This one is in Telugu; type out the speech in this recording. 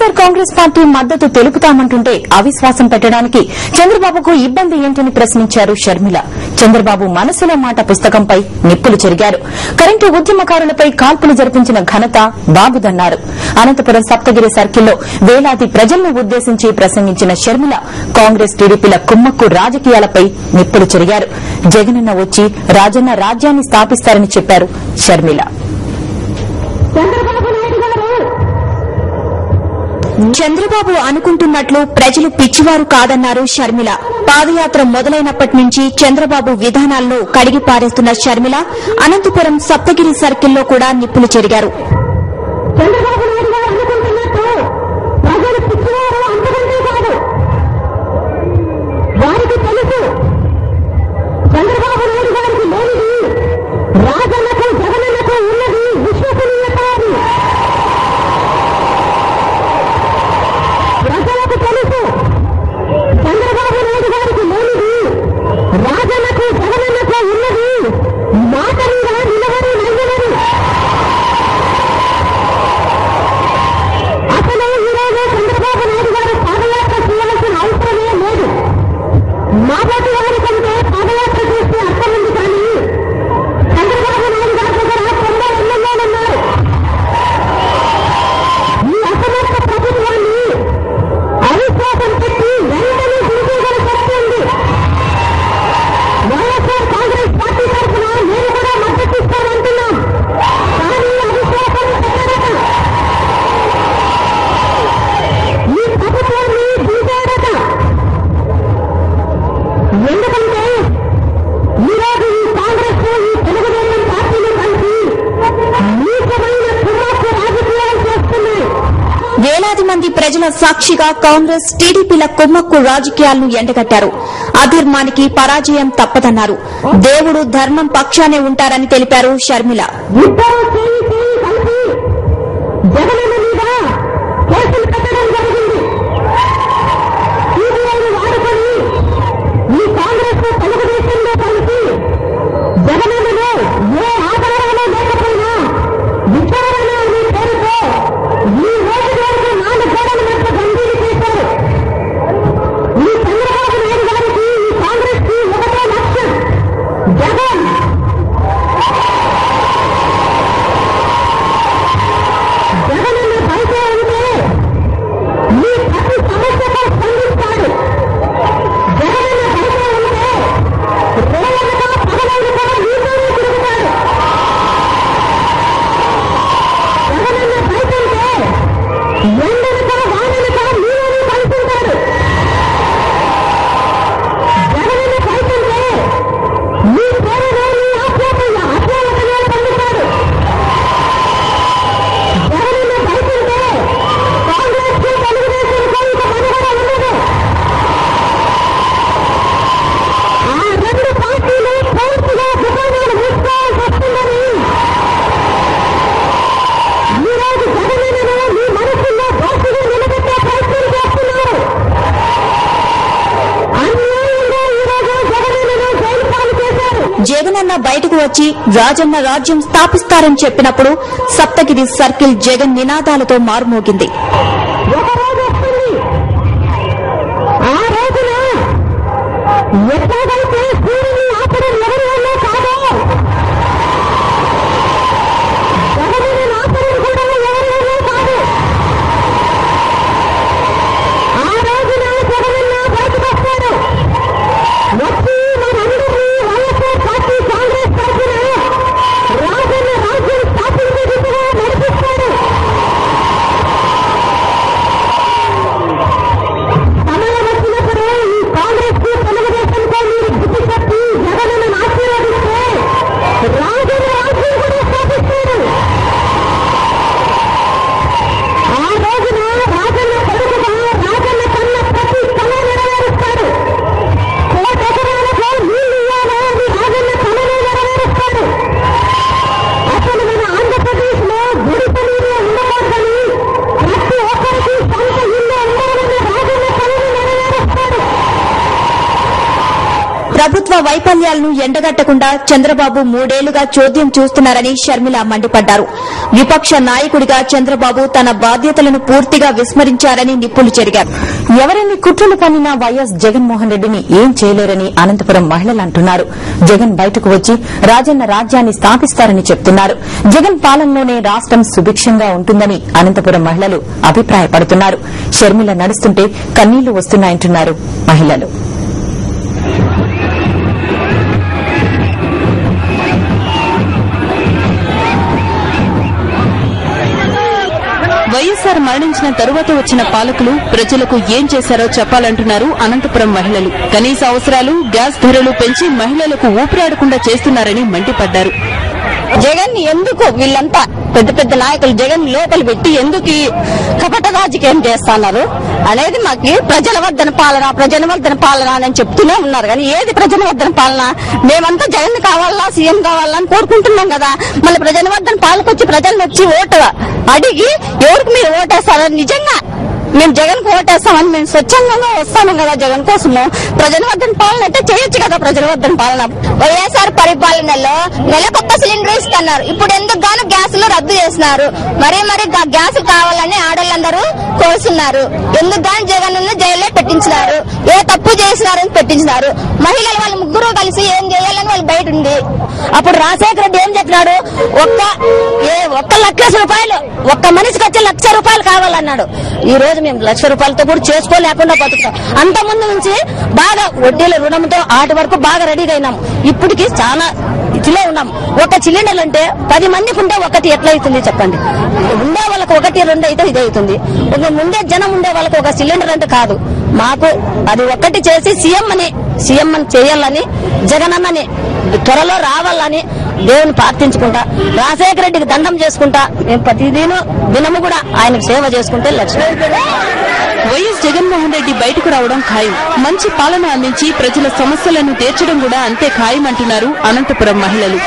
వైఎస్సార్ కాంగ్రెస్ పార్టీ మద్దతు తెలుపుతామంటుంటే అవిశ్వాసం పెట్టడానికి చంద్రబాబుకు ఇబ్బంది ఏంటని ప్రశ్నించారు షర్మిల. చంద్రబాబు మనసులో మాట పుస్తకంపై నిప్పులు చెరిగారు. కరెంటు ఉద్యమకారులపై కాల్పులు జరిపించిన ఘనత బాబుదన్నారు. అనంతపురం సప్తగిరి సర్కిల్లో వేలాది ప్రజలను ఉద్దేశించి ప్రసంగించిన షర్మిల కాంగ్రెస్ టీడీపీల కుమ్మక్కు రాజకీయాలపై నిప్పులు చెరిగారు. జగనన్న వచ్చి రాజన్న రాజ్యాన్ని స్థాపిస్తారని చెప్పారు షర్మిల. చంద్రబాబు అనుకుంటున్నట్లు ప్రజలు పిచ్చివారు కాదన్నారు షర్మిల. పాదయాత్ర మొదలైనప్పటి నుంచి చంద్రబాబు విధానాలను కడిగి పారేస్తున్న షర్మిల అనంతపురం సప్తగిరి సర్కిల్లో కూడా నిప్పులు చెరిగారు. వేలాది మంది ప్రజల సాక్షిగా కాంగ్రెస్ టీడీపీల కుమ్మక్కు రాజకీయాలను ఎండగట్టారు. అధర్మానికి పరాజయం తప్పదన్నారు. దేవుడు ధర్మం పక్షానే ఉంటారని తెలిపారు షర్మిల. జగనన్న బయటకు వచ్చి రాజన్న రాజ్యం స్థాపిస్తారని చెప్పినప్పుడు సప్తగిరి సర్కిల్ జగన్ నినాదాలతో మారుమోగింది. ప్రభుత్వ వైఫల్యాలను ఎండగట్టకుండా చంద్రబాబు 3 ఏళ్లుగా చోద్యం చూస్తున్నారని షర్మిల మండిపడ్డారు. విపక్ష నాయకుడిగా చంద్రబాబు తన బాధ్యతలను పూర్తిగా విస్మరించారని నిప్పులు చెరిగారు. ఎవరైనా కుట్రలు పన్నినా వైఎస్ జగన్మోహన్ రెడ్డిని ఏం చేయలేరని అనంతపురం మహిళలు అంటున్నారు. జగన్ బయటకు వచ్చి రాజన్న రాజ్యాన్ని స్థాపిస్తారని చెప్తున్నారు. జగన్ పాలనలోనే రాష్టం సుభిక్షంగా ఉంటుందని అనంతపురం మహిళలు అభిప్రాయపడుతున్నారు. షర్మిల నడుస్తుంటే కన్నీళ్లు వస్తున్నాయంటున్నారు మహిళలు. వైఎస్సార్ మరణించిన తరువాత వచ్చిన పాలకులు ప్రజలకు ఏం చేశారో చెప్పాలంటున్నారు అనంతపురం మహిళలు. కనీస అవసరాలు, గ్యాస్ ధరలు పెంచి మహిళలకు ఊపిరాడకుండా చేస్తున్నారని మండిపడ్డారు. జగన్ ఎందుకు వీళ్ళంతా పెద్ద పెద్ద నాయకులు జగన్ లోపల పెట్టి ఎందుకు కపట రాజకీయం చేస్తున్నారు అనేది మాకు ప్రజలవర్ధన పాలన అని చెప్తూనే ఉన్నారు. కానీ ఏది ప్రజలవర్ధన పాలన? మేమంతా జగన్ కావాలా, సీఎం కావాలా అని కోరుకుంటున్నాం కదా. మళ్ళీ ప్రజలవర్ధన పాలనకు వచ్చి ప్రజలను వచ్చి ఓటు అడిగి ఎవరికి మీరు ఓటేస్తారని నిజంగా మేము జగన్ కు ఓటేస్తామని మేము స్వచ్ఛందంగా వస్తాము కదా. జగన్ కోసము ప్రజలవర్ధన పాలన అయితే చేయొచ్చు కదా. ప్రజలవర్ధన పాలన వైఎస్ఆర్ పరిపాలనలో నెలకొక్క సిలిండర్ ఇస్తున్నారు. ఇప్పుడు ఎందుకు గాను గ్యాసులు రద్దు చేస్తున్నారు. మరీ గ్యాస్ కావాలని ఆడవాళ్ళందరూ కోరుతున్నారు. ఎందుకు గాను జగన్ జైల్లో పెట్టించినారు. ఏ తప్పు చేసినారని పెట్టించినారు. మహిళలు వాళ్ళు ముగ్గురు కలిసి ఏం చేయాలని వాళ్ళు బయట ఉంది. అప్పుడు రాజశేఖర రెడ్డి ఏం చెప్పినాడు? ఒక్క 1,00,000 రూపాయలు ఒక్క మనిషికి వచ్చే 1,00,000 రూపాయలు కావాలన్నాడు. ఈ రోజు మేము 1,00,000 రూపాయలతో కూడా చేసుకోలేకుండా బతుకుతాం. అంత ముందు నుంచి బాగా వడ్డీల రుణంతో ఆటి వరకు బాగా రెడీగా అయినాం. ఇప్పటికి చాలా ఇదిలో ఉన్నాం. ఒక సిలిండర్ అంటే 10 మందికి ఉంటే ఒకటి ఎట్లా అవుతుంది చెప్పండి? ఉండే వాళ్ళకి 1, 2 అయితే ఇది అవుతుంది. ముందే జనం ఉండే వాళ్ళకి ఒక సిలిండర్ అంటే కాదు. మాకు అది ఒక్కటి చేసి సీఎం అని చేయాలని, జగనన్నని త్వరలో రావాలని దేవుని ప్రార్థించుకుంటా, రాజశేఖర రెడ్డికి దండం చేసుకుంటా మేము ప్రతి దినము కూడా ఆయనకు సేవ చేసుకుంటే లక్ష్యం. వైఎస్ జగన్మోహన్ రెడ్డి బయటకు రావడం ఖాయం. మంచి పాలన అందించి ప్రజల సమస్యలను తీర్చడం కూడా అంతే ఖాయం అంటున్నారు అనంతపురం మహిళలు.